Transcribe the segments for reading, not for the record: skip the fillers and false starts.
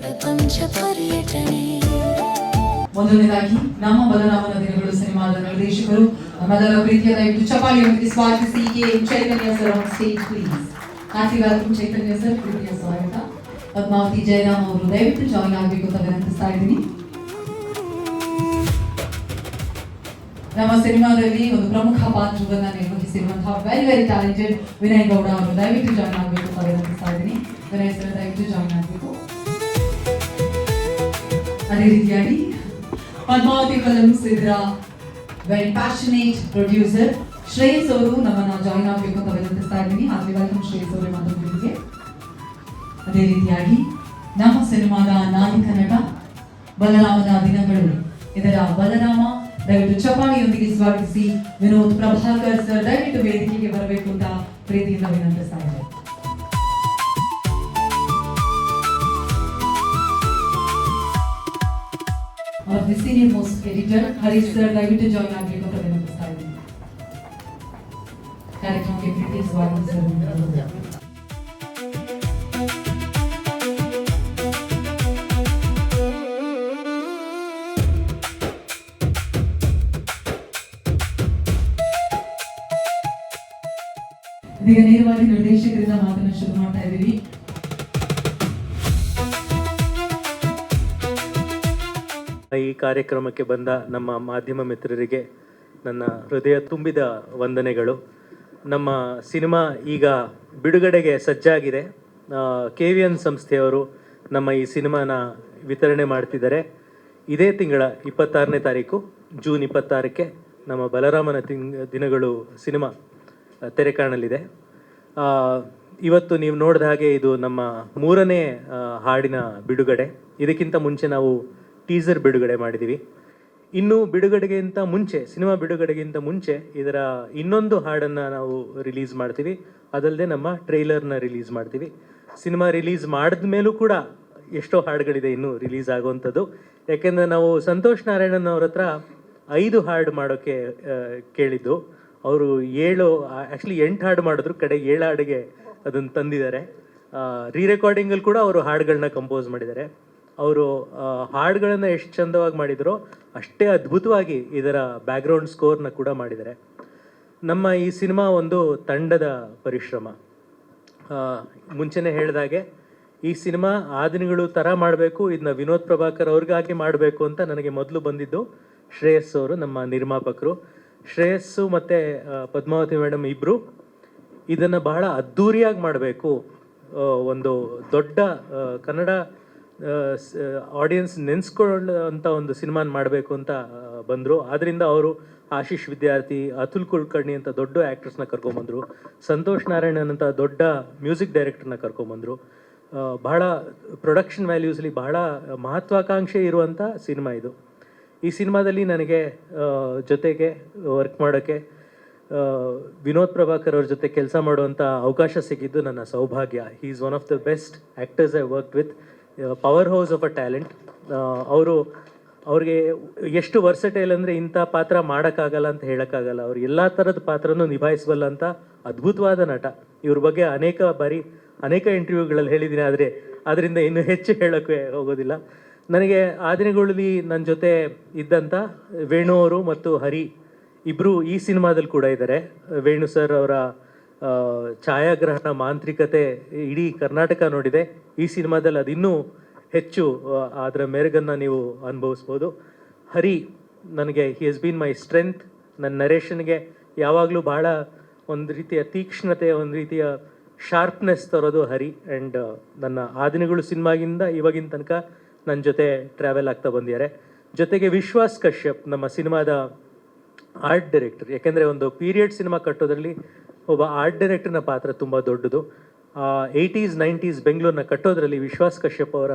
ಪ್ರಪಂಚ ಪರ್ಯಟನೆ. ಮೊದಲನೇದಾಗಿ ನಮ್ಮ ಬಲರಾಮನ ದಿನಗಳು ಸಿನಿಮಾದ ನಿರ್ದೇಶಕರು ನಮ್ಮೆಲ್ಲರ ಪ್ರೀತಿಯ ದಯವಿಟ್ಟು ಚಪಾಲಿಯೊಂದಿಗೆ ಸ್ವಾಗತಿಸಿ Chaitanya sir on stage please. Happy welcome Chaitanya sir, ಪ್ರೀತಿಯ ಸ್ವಾಗತ. ಪದ್ಮಾವತಿ ಜಯರಾಮ್ ಅವರು ದಯವಿಟ್ಟು ಜಾಯಿನ್ ಆಗಬೇಕು ಅಂತ ವಿನಂತಿಸ್ತಾ ಇದ್ದೀನಿ. ನಮ್ಮ ಸಿನಿಮಾದಲ್ಲಿ ಒಂದು ಪ್ರಮುಖ ಪಾತ್ರವನ್ನ ನಿರ್ವಹಿಸಿರುವಂತಹ ವೆರಿ ಟ್ಯಾಲೆಂಟೆಡ್ ವಿನಯ್ ಗೌಡ ಅವರು ದಯವಿಟ್ಟು ಜಾಯಿನ್ ಆಗಬೇಕು ಅಂತ ವಿನಂತಿಸ್ತಾ ಇದ್ದೀನಿ. ವಿನಯ್ ಸರ್ ದಯವಿಟ್ಟು ಜಾಯಿನ್ ಆಗಬೇಕು. ಅದೇ ರೀತಿಯಾಗಿ ಪದ್ಮಾವತಿ ಫಿಲ್ಮ್ಸ್ ಇದರ ವೆರಿ ಪ್ಯಾಷನೇಟ್ ಪ್ರೊಡ್ಯೂಸರ್ ಶ್ರೇಯಸ್ ಅವರು ನಮ್ಮನ್ನ ಜಾಯಿನ್ ಆಗಬೇಕು ಅಂತ ವಿನಂತಿಸ್ತಾ ಇದ್ದೀನಿ. ಹಾಗೆ ವೆಲ್ಕಮ್ ಶ್ರೇಯಸ್ ಅವರೇ ಮಾತುಗಳಿಗೆ. ಅದೇ ರೀತಿಯಾಗಿ ನಮ್ಮ ಸಿನಿಮಾದ ನಾಯಕ ನಟ ಬಲರಾಮನ ದಿನಗಳು ಇದರ ಬಲರಾಮ ದಯವಿಟ್ಟು ಚಪಾಳಿಯೊಂದಿಗೆ ಸ್ವಾಗತಿಸಿ ವಿನೋದ್ ಪ್ರಭಾಕರ್ ಸರ್ ದಯವಿಟ್ಟು ವೇದಿಕೆಗೆ ಬರಬೇಕು ಅಂತ ಪ್ರೀತಿಯಿಂದ ವಿನಂತಿಸ್ತಾ ಇದ್ದಾರೆ. The senior most editor Harish sir ದಯವಿಟ್ಟು ಜಾಯಿನ್ ಆಗಬೇಕು ಅಂತ ವಿನಂತಿಸ್ತಾ ಇದ್ದೀನಿ. ಕಾರ್ಯಕ್ರಮಕ್ಕೆ ಪ್ರೀತಿ ಸ್ವಾಗತ ಸರ್. ಇದೀಗ ನೇರವಾಗಿ ನಿರ್ದೇಶಕರಿಂದ ಮಾತನ್ನು ಶುರು ಮಾಡ್ತಾ ಇದ್ದೀವಿ. ಈ ಕಾರ್ಯಕ್ರಮಕ್ಕೆ ಬಂದ ನಮ್ಮ ಮಾಧ್ಯಮ ಮಿತ್ರರಿಗೆ ನನ್ನ ಹೃದಯ ತುಂಬಿದ ವಂದನೆಗಳು. ನಮ್ಮ ಸಿನಿಮಾ ಈಗ ಬಿಡುಗಡೆಗೆ ಸಜ್ಜಾಗಿದೆ. KVN ಸಂಸ್ಥೆಯವರು ನಮ್ಮ ಈ ಸಿನಿಮಾನ ವಿತರಣೆ ಮಾಡ್ತಿದ್ದಾರೆ. ಇದೇ ತಿಂಗಳ 26ನೇ ತಾರೀಕು ಜೂನ್ 26ಕ್ಕೆ ನಮ್ಮ ಬಲರಾಮನ ದಿನಗಳು ಸಿನಿಮಾ ತೆರೆ ಕಾಣಲಿದೆ. ಇವತ್ತು ನೀವು ನೋಡಿದ ಹಾಗೆ ಇದು ನಮ್ಮ 3ನೇ ಹಾಡಿನ ಬಿಡುಗಡೆ. ಇದಕ್ಕಿಂತ ಮುಂಚೆ ನಾವು ಟೀಸರ್ ಬಿಡುಗಡೆ ಮಾಡಿದ್ದೀವಿ. ಇನ್ನು ಬಿಡುಗಡೆಗಿಂತ ಮುಂಚೆ, ಸಿನಿಮಾ ಬಿಡುಗಡೆಗಿಂತ ಮುಂಚೆ ಇದರ ಇನ್ನೊಂದು ಹಾಡನ್ನು ನಾವು ರಿಲೀಸ್ ಮಾಡ್ತೀವಿ. ಅದಲ್ಲದೆ ನಮ್ಮ ಟ್ರೈಲರ್ನ ರಿಲೀಸ್ ಮಾಡ್ತೀವಿ. ಸಿನಿಮಾ ರಿಲೀಸ್ ಮಾಡಿದ ಮೇಲೂ ಕೂಡ ಎಷ್ಟೋ ಹಾಡುಗಳಿದೆ ಇನ್ನೂ ರಿಲೀಸ್ ಆಗುವಂಥದ್ದು. ಯಾಕೆಂದರೆ ನಾವು ಸಂತೋಷ್ ನಾರಾಯಣನ್ ಅವ್ರ ಹತ್ರ 5 ಹಾಡು ಮಾಡೋಕ್ಕೆ ಕೇಳಿದ್ದು. ಅವರು 8 ಹಾಡು ಮಾಡಿದ್ರು, ಕಡೆ 7 ಹಾಡಿಗೆ ಅದನ್ನು ತಂದಿದ್ದಾರೆ. ರೀರೆಕಾರ್ಡಿಂಗಲ್ಲಿ ಕೂಡ ಅವರು ಹಾಡುಗಳನ್ನ ಕಂಪೋಸ್ ಮಾಡಿದ್ದಾರೆ. ಅವರು ಹಾಡುಗಳನ್ನು ಎಷ್ಟು ಚಂದವಾಗಿ ಮಾಡಿದರೋ ಅಷ್ಟೇ ಅದ್ಭುತವಾಗಿ ಇದರ ಬ್ಯಾಕ್ಗ್ರೌಂಡ್ ಸ್ಕೋರ್ನ ಕೂಡ ಮಾಡಿದ್ದಾರೆ. ನಮ್ಮ ಈ ಸಿನಿಮಾ ಒಂದು ತಂಡದ ಪರಿಶ್ರಮ. ಮುಂಚೆನೇ ಹೇಳಿದಾಗೆ ಈ ಸಿನಿಮಾ ಆ ದಿನಗಳು ಥರ ಮಾಡಬೇಕು, ಇದನ್ನ ವಿನೋದ್ ಪ್ರಭಾಕರ್ ಅವ್ರಿಗಾಗಿ ಮಾಡಬೇಕು ಅಂತ ನನಗೆ ಮೊದಲು ಬಂದಿದ್ದು ಶ್ರೇಯಸ್ ಅವರು, ನಮ್ಮ ನಿರ್ಮಾಪಕರು. ಶ್ರೇಯಸ್ಸು ಮತ್ತು ಪದ್ಮಾವತಿ ಮೇಡಮ್ ಇಬ್ಬರು ಇದನ್ನು ಬಹಳ ಅದ್ಧೂರಿಯಾಗಿ ಮಾಡಬೇಕು, ಒಂದು ದೊಡ್ಡ ಕನ್ನಡ ಆಡಿಯನ್ಸ್ ನೆನೆಸ್ಕೊಳ್ಳೋಂಥ ಒಂದು ಸಿನಿಮಾನ ಮಾಡಬೇಕು ಅಂತ ಬಂದರು. ಆದ್ದರಿಂದ ಅವರು ಆಶೀಶ್ ವಿದ್ಯಾರ್ಥಿ, ಅತುಲ್ ಕುಲಕರ್ಣಿ ಅಂತ ದೊಡ್ಡ ಆ್ಯಕ್ಟರ್ಸ್ನ ಕರ್ಕೊಂಬಂದರು, ಸಂತೋಷ್ ನಾರಾಯಣನ್ ಅಂತ ದೊಡ್ಡ ಮ್ಯೂಸಿಕ್ ಡೈರೆಕ್ಟರ್ನ ಕರ್ಕೊಂಬಂದರು. ಬಹಳ ಪ್ರೊಡಕ್ಷನ್ ವ್ಯಾಲ್ಯೂಸ್ಲಿ ಬಹಳ ಮಹತ್ವಾಕಾಂಕ್ಷೆ ಇರುವಂಥ ಸಿನಿಮಾ ಇದು. ಈ ಸಿನಿಮಾದಲ್ಲಿ ನನಗೆ ಜೊತೆಗೆ ವರ್ಕ್ ಮಾಡೋಕ್ಕೆ ವಿನೋದ್ ಪ್ರಭಾಕರ್ ಅವ್ರ ಜೊತೆ ಕೆಲಸ ಮಾಡುವಂಥ ಅವಕಾಶ ಸಿಕ್ಕಿದ್ದು ನನ್ನ ಸೌಭಾಗ್ಯ. He is one of the best actors I work with. Power house of a talent. ಅವ್ರಿಗೆ ಎಷ್ಟು ವರ್ಸಟೈಲ್ ಅಂದರೆ ಇಂಥ ಪಾತ್ರ ಮಾಡೋಕ್ಕಾಗಲ್ಲ ಅಂತ ಹೇಳೋಕ್ಕಾಗಲ್ಲ. ಅವ್ರು ಎಲ್ಲ ಥರದ ಪಾತ್ರನೂ ನಿಭಾಯಿಸಬಲ್ಲ ಅಂತ ಅದ್ಭುತವಾದ ನಟ. ಇವ್ರ ಬಗ್ಗೆ ಅನೇಕ ಇಂಟರ್ವ್ಯೂಗಳಲ್ಲಿ ಹೇಳಿದ್ದೀನಿ, ಆದರೆ ಅದರಿಂದ ಇನ್ನೂ ಹೆಚ್ಚು ಹೇಳೋಕ್ಕೆ ಹೋಗೋದಿಲ್ಲ. ನನಗೆ ಆ ದಿನಗಳಲ್ಲಿ ನನ್ನ ಜೊತೆ ಇದ್ದಂಥ ವೇಣು ಅವರು ಮತ್ತು ಹರಿ ಇಬ್ಬರು ಈ ಸಿನಿಮಾದಲ್ಲಿ ಕೂಡ ಇದ್ದಾರೆ. ವೇಣು ಸರ್ ಅವರ ಛಾಯಾಗ್ರಹಣ ಮಾಂತ್ರಿಕತೆ ಇಡೀ ಕರ್ನಾಟಕ ನೋಡಿದೆ. ಈ ಸಿನಿಮಾದಲ್ಲಿ ಅದಿನ್ನೂ ಹೆಚ್ಚು ಅದರ ಮೆರುಗನ್ನು ನೀವು ಅನುಭವಿಸ್ಬೋದು. ಹರಿ ನನಗೆ ಹಿ ಹಸ್ ಬೀನ್ ಮೈ ಸ್ಟ್ರೆಂತ್. ನನ್ನ ನರೇಷನ್ಗೆ ಯಾವಾಗಲೂ ಬಹಳ ಒಂದು ರೀತಿಯ ತೀಕ್ಷ್ಣತೆ, ಒಂದು ರೀತಿಯ ಶಾರ್ಪ್ನೆಸ್ ತರೋದು ಹರಿ. ಆ್ಯಂಡ್ ನನ್ನ ಆ ದಿನಗಳು ಸಿನಿಮಾಗಿಂದ ಇವಾಗಿನ ತನಕ ನನ್ನ ಜೊತೆ ಟ್ರಾವೆಲ್ ಆಗ್ತಾ ಬಂದಿದ್ದಾರೆ. ಜೊತೆಗೆ ವಿಶ್ವಾಸ್ ಕಶ್ಯಪ್ ನಮ್ಮ ಸಿನಿಮಾದ ಆರ್ಟ್ ಡೈರೆಕ್ಟರ್. ಯಾಕೆಂದರೆ ಒಂದು ಪೀರಿಯಡ್ ಸಿನಿಮಾ ಕಟ್ಟೋದ್ರಲ್ಲಿ ಒಬ್ಬ ಆರ್ಟ್ ಡೈರೆಕ್ಟರ್ನ ಪಾತ್ರ ತುಂಬ ದೊಡ್ಡದು. 80s 90s ಬೆಂಗಳೂರನ್ನ ಕಟ್ಟೋದ್ರಲ್ಲಿ ವಿಶ್ವಾಸ್ ಕಶ್ಯಪ್ ಅವರ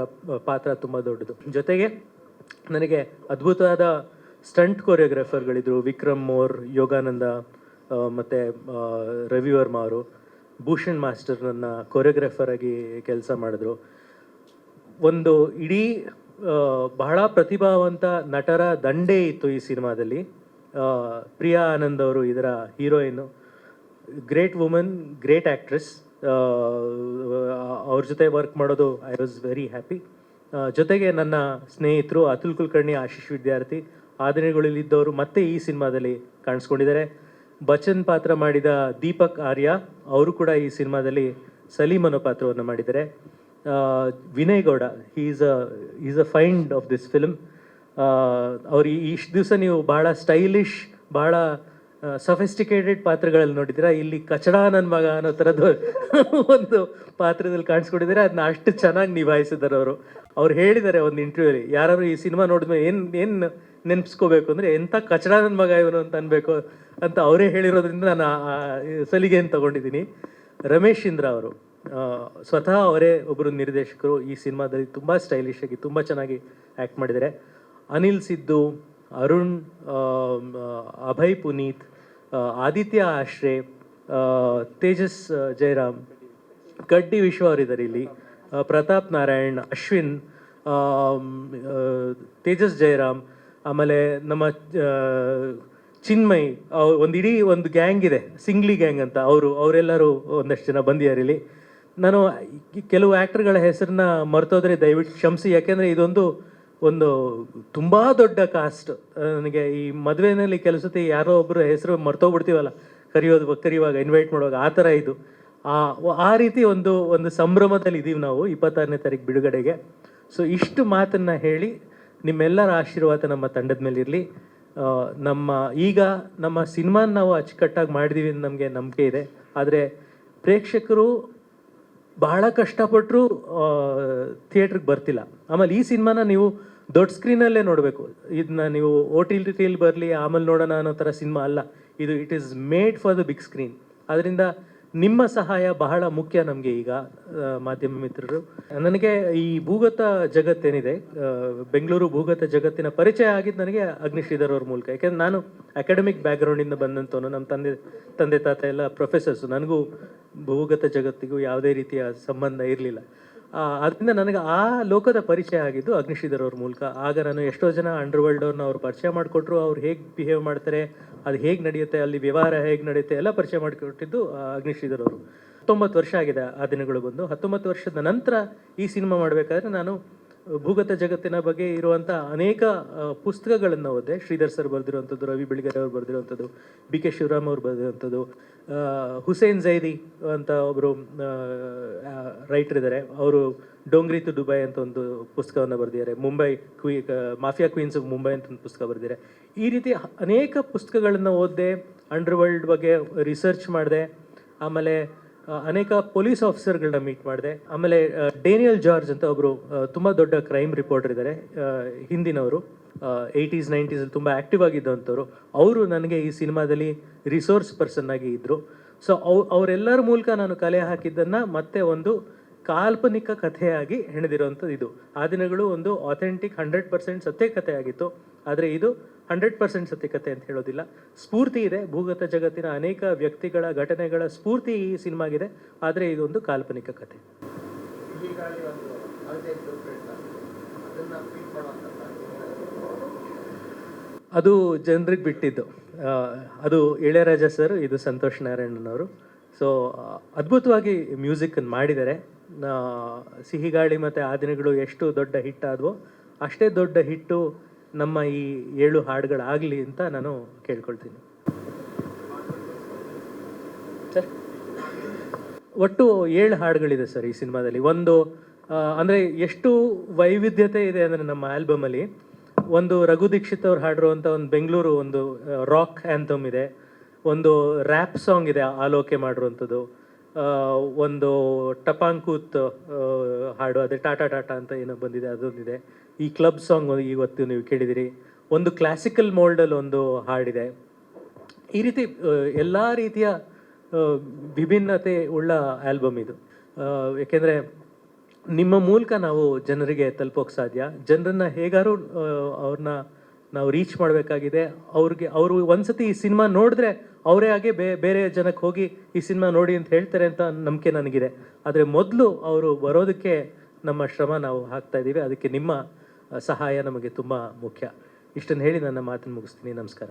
ಪಾತ್ರ ತುಂಬ ದೊಡ್ಡದು. ಜೊತೆಗೆ ನನಗೆ ಅದ್ಭುತವಾದ ಸ್ಟಂಟ್ ಕೊರಿಯೋಗ್ರಾಫರ್ಗಳಿದ್ರು. ವಿಕ್ರಮ್ ಮೋರ್, ಯೋಗಾನಂದ ಮತ್ತು ರವಿ ವರ್ಮ ಅವರು. ಭೂಷಣ್ ಮಾಸ್ಟರ್ ನನ್ನ ಕೊರಿಯೋಗ್ರಾಫರ್ ಆಗಿ ಕೆಲಸ ಮಾಡಿದ್ರು. ಒಂದು ಇಡೀ ಬಹಳ ಪ್ರತಿಭಾವಂತ ನಟರ ದಂಡೇ ಇತ್ತು ಈ ಸಿನಿಮಾದಲ್ಲಿ. ಪ್ರಿಯಾ ಆನಂದ್ ಅವರು ಇದರ heroine. Great woman, great actress. ಅವ್ರ ಜೊತೆ ವರ್ಕ್ ಮಾಡೋದು ಐ ವಾಸ್ ವೆರಿ ಹ್ಯಾಪಿ. ಜೊತೆಗೆ ನನ್ನ ಸ್ನೇಹಿತರು ಅತುಲ್ ಕುಲಕರ್ಣಿ, ಆಶೀಶ್ ವಿದ್ಯಾರ್ಥಿ, ಆದಿನಗಳಿದ್ದವರು ಮತ್ತೆ ಈ ಸಿನಿಮಾದಲ್ಲಿ ಕಾಣಿಸ್ಕೊಂಡಿದ್ದಾರೆ. ಬಚ್ಚನ್ ಪಾತ್ರ ಮಾಡಿದ ದೀಪಕ್ ಆರ್ಯ ಅವರು ಕೂಡ ಈ ಸಿನಿಮಾದಲ್ಲಿ ಸಲೀಮ್ ಅನ್ನೋ ಪಾತ್ರವನ್ನು ಮಾಡಿದ್ದಾರೆ. Vinay Gowda is a find of this film. ಅವ್ರು ಇಷ್ಟು ದಿವಸ ನೀವು ಬಹಳ ಸ್ಟೈಲಿಶ್, ಬಹಳ ಸಫಿಸ್ಟಿಕೇಟೆಡ್ ಪಾತ್ರಗಳಲ್ಲಿ ನೋಡಿದ್ದೀರಾ. ಇಲ್ಲಿ ಕಚಡ ನನ್ನ ಮಗ ಅನ್ನೋ ಥರದ್ದು ಒಂದು ಪಾತ್ರದಲ್ಲಿ ಕಾಣಿಸ್ಕೊಂಡಿದ್ದಾರೆ. ಅದನ್ನ ಅಷ್ಟು ಚೆನ್ನಾಗಿ ನಿಭಾಯಿಸಿದ್ದಾರೆ ಅವರು. ಅವ್ರು ಹೇಳಿದ್ದಾರೆ ಒಂದು ಇಂಟರ್ವ್ಯೂಲಿ, ಯಾರು ಈ ಸಿನಿಮಾ ನೋಡಿದ್ಮೇಲೆ ಏನು ನೆನ್ಪಿಸ್ಕೋಬೇಕು ಅಂದರೆ ಎಂಥ ಕಚಡ ನನ್ನ ಮಗ ಇವನು ಅಂತ ಅನ್ಬೇಕು ಅಂತ ಅವರೇ ಹೇಳಿರೋದ್ರಿಂದ ನಾನು ಸಲಿಗೆಯನ್ನು ತಗೊಂಡಿದ್ದೀನಿ. ರಮೇಶ್ ಇಂದ್ರ ಅವರು ಸ್ವತಃ ಅವರೇ ಒಬ್ಬರು ನಿರ್ದೇಶಕರು. ಈ ಸಿನಿಮಾದಲ್ಲಿ ತುಂಬ ಸ್ಟೈಲಿಶ್ ಆಗಿ ತುಂಬ ಚೆನ್ನಾಗಿ ಆ್ಯಕ್ಟ್ ಮಾಡಿದ್ದಾರೆ. ಅನಿಲ್ ಸಿದ್ದು, ಅರುಣ್, ಅಭಯ್ ಪುನೀತ್, ಆದಿತ್ಯ ಆಶ್ರೇ, ತೇಜಸ್ ಜಯರಾಮ್, ಗಡ್ಡಿ ವಿಶ್ವ ಅವರಿದ್ದಾರೆ ಇಲ್ಲಿ, ಪ್ರತಾಪ್ ನಾರಾಯಣ್, ಅಶ್ವಿನ್, ತೇಜಸ್ ಜಯರಾಮ್, ಆಮೇಲೆ ನಮ್ಮ ಚಿನ್ಮಯ್, ಇಡೀ ಒಂದು ಗ್ಯಾಂಗ್ ಇದೆ, ಸಿಂಗ್ಲಿ ಗ್ಯಾಂಗ್ ಅಂತ. ಅವರೆಲ್ಲರೂ ಒಂದಷ್ಟು ಜನ ಬಂದಿದ್ದಾರೆ ಇಲ್ಲಿ. ನಾನು ಕೆಲವು ಆ್ಯಕ್ಟರ್ಗಳ ಹೆಸರನ್ನ ಮರ್ತೋದ್ರೆ ದಯವಿಟ್ಟು ಕ್ಷಮಿಸಿ, ಯಾಕೆಂದರೆ ಇದೊಂದು ತುಂಬ ದೊಡ್ಡ ಕಾಸ್ಟ್. ನನಗೆ ಈ ಮದುವೆನಲ್ಲಿ ಕೆಲಸತಿ ಯಾರೋ ಒಬ್ಬರು ಹೆಸರು ಮರ್ತೋಗ್ಬಿಡ್ತೀವಲ್ಲ ಕರೆಯುವಾಗ ಇನ್ವೈಟ್ ಮಾಡುವಾಗ, ಆ ಥರ ಇದು. ಆ ರೀತಿ ಒಂದು ಸಂಭ್ರಮದಲ್ಲಿ ಇದ್ದೀವಿ ನಾವು 26ನೇ ತಾರೀಕು ಬಿಡುಗಡೆಗೆ. ಸೊ ಇಷ್ಟು ಮಾತನ್ನು ಹೇಳಿ ನಿಮ್ಮೆಲ್ಲರ ಆಶೀರ್ವಾದ ನಮ್ಮ ತಂಡದ ಮೇಲೆ ಇರಲಿ. ನಮ್ಮ ಸಿನಿಮಾನ ನಾವು ಅಚ್ಚುಕಟ್ಟಾಗಿ ಮಾಡಿದೀವಿ ಅಂತ ನಮಗೆ ನಂಬಿಕೆ ಇದೆ. ಆದರೆ ಪ್ರೇಕ್ಷಕರು ಬಹಳ ಕಷ್ಟಪಟ್ಟರು ಥಿಯೇಟ್ರಿಗೆ ಬರ್ತಿಲ್ಲ. ಆಮೇಲೆ ಈ ಸಿನಿಮಾನ ನೀವು ದೊಡ್ಡ ಸ್ಕ್ರೀನಲ್ಲೇ ನೋಡಬೇಕು. ಇದನ್ನ ನೀವು OTT ಬರಲಿ ಆಮೇಲೆ ನೋಡೋಣ ಅನ್ನೋ ಥರ ಸಿನಿಮಾ ಅಲ್ಲ ಇದು. It is made for the big screen. ಅದರಿಂದ ನಿಮ್ಮ ಸಹಾಯ ಬಹಳ ಮುಖ್ಯ ನಮಗೆ ಈಗ ಮಾಧ್ಯಮ ಮಿತ್ರರು. ನನಗೆ ಈ ಭೂಗತ ಜಗತ್ತೇನಿದೆ, ಬೆಂಗಳೂರು ಭೂಗತ ಜಗತ್ತಿನ ಪರಿಚಯ ಆಗಿದ್ದು ನನಗೆ ಅಗ್ನಿಶ್ರೀಧರ್ ಅವ್ರ ಮೂಲಕ. ಯಾಕೆಂದ್ರೆ ನಾನು ಅಕಾಡೆಮಿಕ್ ಬ್ಯಾಕ್ಗ್ರೌಂಡಿಂದ ಬಂದಂಥವನು. ನಮ್ಮ ತಂದೆ ತಾತ ಎಲ್ಲ ಪ್ರೊಫೆಸರ್ಸು. ನನಗೂ ಭೂಗತ ಜಗತ್ತಿಗೂ ಯಾವುದೇ ರೀತಿಯ ಸಂಬಂಧ ಇರಲಿಲ್ಲ. ಅದರಿಂದ ನನಗೆ ಆ ಲೋಕದ ಪರಿಚಯ ಆಗಿದ್ದು ಅಗ್ನಿಶ್ರೀಧರ್ ಅವ್ರ ಮೂಲಕ. ಆಗ ನಾನು ಎಷ್ಟೋ ಜನ ಅಂಡರ್ವರ್ಲ್ಡ್ ಅವ್ರನ್ನ ಅವ್ರು ಪರಿಚಯ ಮಾಡಿಕೊಟ್ರು. ಅವ್ರು ಹೇಗೆ ಬಿಹೇವ್ ಮಾಡ್ತಾರೆ, ಅದು ಹೇಗೆ ನಡೆಯುತ್ತೆ, ಅಲ್ಲಿ ವ್ಯವಹಾರ ಹೇಗೆ ನಡೆಯುತ್ತೆ ಎಲ್ಲ ಪರಿಚಯ ಮಾಡಿಕೊಟ್ಟಿದ್ದು ಅಗ್ನಿಶ್ರೀಧರ್ ಅವರು. 19 ವರ್ಷ ಆಗಿದೆ ಆ ದಿನಗಳು ಬಂದು. 19 ವರ್ಷದ ನಂತರ ಈ ಸಿನಿಮಾ ಮಾಡಬೇಕಾದ್ರೆ ನಾನು ಭೂಗತ ಜಗತ್ತಿನ ಬಗ್ಗೆ ಇರುವಂಥ ಅನೇಕ ಪುಸ್ತಕಗಳನ್ನು ಓದಿದೆ. ಶ್ರೀಧರ್ ಸರ್ ಬರೆದಿರುವಂಥದ್ದು, ರವಿ ಬೆಳಗೆರೆ ಅವ್ರು ಬರೆದಿರುವಂಥದ್ದು, BK ಶಿವರಾಮ್ ಅವ್ರು ಬರೆದಿರುವಂಥದ್ದು, ಹುಸೇನ್ ಝೈದಿ ಅಂತ ಒಬ್ಬರು ರೈಟರ್ ಇದ್ದಾರೆ. ಅವರು ಡೋಂಗ್ರಿ ಟು ದುಬೈ ಅಂತ ಒಂದು ಪುಸ್ತಕವನ್ನು ಬರೆದಿದ್ದಾರೆ. ಮಾಫಿಯಾ ಕ್ವೀನ್ಸ್ ಆಫ್ ಮುಂಬೈ ಅಂತ ಒಂದು ಪುಸ್ತಕ ಬರೆದಿದ್ದಾರೆ. ಈ ರೀತಿ ಅನೇಕ ಪುಸ್ತಕಗಳನ್ನು ಓದಿದೆ, ಅಂಡರ್ವರ್ಲ್ಡ್ ಬಗ್ಗೆ ರಿಸರ್ಚ್ ಮಾಡಿದೆ. ಆಮೇಲೆ ಅನೇಕ ಪೊಲೀಸ್ ಆಫೀಸರ್ಗಳನ್ನ ಮೀಟ್ ಮಾಡಿದೆ. ಆಮೇಲೆ ಡೇನಿಯಲ್ ಜಾರ್ಜ್ ಅಂತ ಒಬ್ಬರು ತುಂಬ ದೊಡ್ಡ ಕ್ರೈಮ್ ರಿಪೋರ್ಟರ್ ಇದ್ದಾರೆ, ಹಿಂದಿನವರು, 80s 90s ತುಂಬ ಆ್ಯಕ್ಟಿವ್ ಆಗಿದ್ದಂಥವ್ರು. ಅವರು ನನಗೆ ಈ ಸಿನಿಮಾದಲ್ಲಿ ರಿಸೋರ್ಸ್ ಪರ್ಸನ್ ಆಗಿ ಇದ್ದರು. ಸೊ ಅವರೆಲ್ಲರ ಮೂಲಕ ನಾನು ಕಲೆ ಹಾಕಿದ್ದನ್ನು ಮತ್ತೆ ಒಂದು ಕಾಲ್ಪನಿಕ ಕಥೆಯಾಗಿ ಹೆಣೆದಿರುವಂಥದ್ದು ಇದು. ಆ ದಿನಗಳು ಒಂದು ಆಥೆಂಟಿಕ್ 100% ಸತ್ಯ ಕಥೆ ಆಗಿತ್ತು. ಆದರೆ ಇದು 100% ಸತ್ಯಕಥೆ ಅಂತ ಹೇಳೋದಿಲ್ಲ. ಸ್ಫೂರ್ತಿ ಇದೆ, ಭೂಗತ ಜಗತ್ತಿನ ಅನೇಕ ವ್ಯಕ್ತಿಗಳ ಘಟನೆಗಳ ಸ್ಫೂರ್ತಿ ಈ ಸಿನಿಮಾಗಿದೆ. ಆದರೆ ಇದೊಂದು ಕಾಲ್ಪನಿಕ ಕಥೆ. ಅದು ಜನರಿಗೆ ಬಿಟ್ಟಿದ್ದು. ಅದು ಇಳೆಯರಾಜ ಸರ್, ಇದು ಸಂತೋಷ್ ನಾರಾಯಣನವರು. ಸೊ ಅದ್ಭುತವಾಗಿ ಮ್ಯೂಸಿಕನ್ನು ಮಾಡಿದ್ದಾರೆ. ಸಿಹಿಗಾಳಿ ಮತ್ತು ಆ ದಿನಗಳು ಎಷ್ಟು ದೊಡ್ಡ ಹಿಟ್ ಆದವೋ ಅಷ್ಟೇ ದೊಡ್ಡ ಹಿಟ್ಟು ನಮ್ಮ ಈ 7 ಹಾಡುಗಳಾಗಲಿ ಅಂತ ನಾನು ಕೇಳ್ಕೊಳ್ತೀನಿ ಸರ್. ಒಟ್ಟು 7 ಹಾಡುಗಳಿದೆ ಸರ್ ಈ ಸಿನಿಮಾದಲ್ಲಿ. ಒಂದು ಅಂದರೆ ಎಷ್ಟು ವೈವಿಧ್ಯತೆ ಇದೆ ಅಂದರೆ ನಮ್ಮ ಆಲ್ಬಮಲ್ಲಿ ಒಂದು ರಘು ದೀಕ್ಷಿತ್ ಅವ್ರು ಹಾಡಿರುವಂಥ ಒಂದು ಬೆಂಗಳೂರು ಒಂದು ರಾಕ್ ಆ್ಯಂಥಮ್ ಇದೆ, ಒಂದು ರ್ಯಾಪ್ ಸಾಂಗ್ ಇದೆ ಆಲೋಕೆ ಮಾಡಿರುವಂಥದ್ದು, ಒಂದು ಟಪಾಂಕೂತ್ ಹಾಡು ಅದೇ ಟಾಟಾ ಟಾಟಾ ಅಂತ ಏನೋ ಬಂದಿದೆ ಅದೊಂದಿದೆ, ಈ ಕ್ಲಬ್ ಸಾಂಗ್ ಇವತ್ತು ನೀವು ಕೇಳಿದಿರಿ, ಒಂದು ಕ್ಲಾಸಿಕಲ್ ಮೋಲ್ಡಲ್ಲಿ ಒಂದು ಹಾಡಿದೆ. ಈ ರೀತಿ ಎಲ್ಲ ರೀತಿಯ ವಿಭಿನ್ನತೆ ಉಳ್ಳ ಆಲ್ಬಮ್ ಇದು. ಏಕೆಂದರೆ ನಿಮ್ಮ ಮೂಲಕ ನಾವು ಜನರಿಗೆ ತಲುಪೋಕೆ ಸಾಧ್ಯ. ಜನರನ್ನ ಹೇಗಾರು ಅವ್ರನ್ನ ನಾವು ರೀಚ್ ಮಾಡಬೇಕಾಗಿದೆ. ಅವರು ಒಂದ್ಸತಿ ಈ ಸಿನಿಮಾ ನೋಡಿದ್ರೆ ಅವರೇ ಆಗಿ ಬೇರೆ ಜನಕ್ಕೆ ಹೋಗಿ ಈ ಸಿನಿಮಾ ನೋಡಿ ಅಂತ ಹೇಳ್ತಾರೆ ಅಂತ ನಂಬಿಕೆ ನನಗಿದೆ. ಆದರೆ ಮೊದಲು ಅವರು ಬರೋದಕ್ಕೆ ನಮ್ಮ ಶ್ರಮ ನಾವು ಹಾಕ್ತಾ ಇದ್ದೀವಿ. ಅದಕ್ಕೆ ನಿಮ್ಮ ಸಹಾಯ ನಮಗೆ ತುಂಬ ಮುಖ್ಯ. ಇಷ್ಟನ್ನು ಹೇಳಿ ನನ್ನ ಮಾತನ್ನು ಮುಗಿಸ್ತೀನಿ. ನಮಸ್ಕಾರ.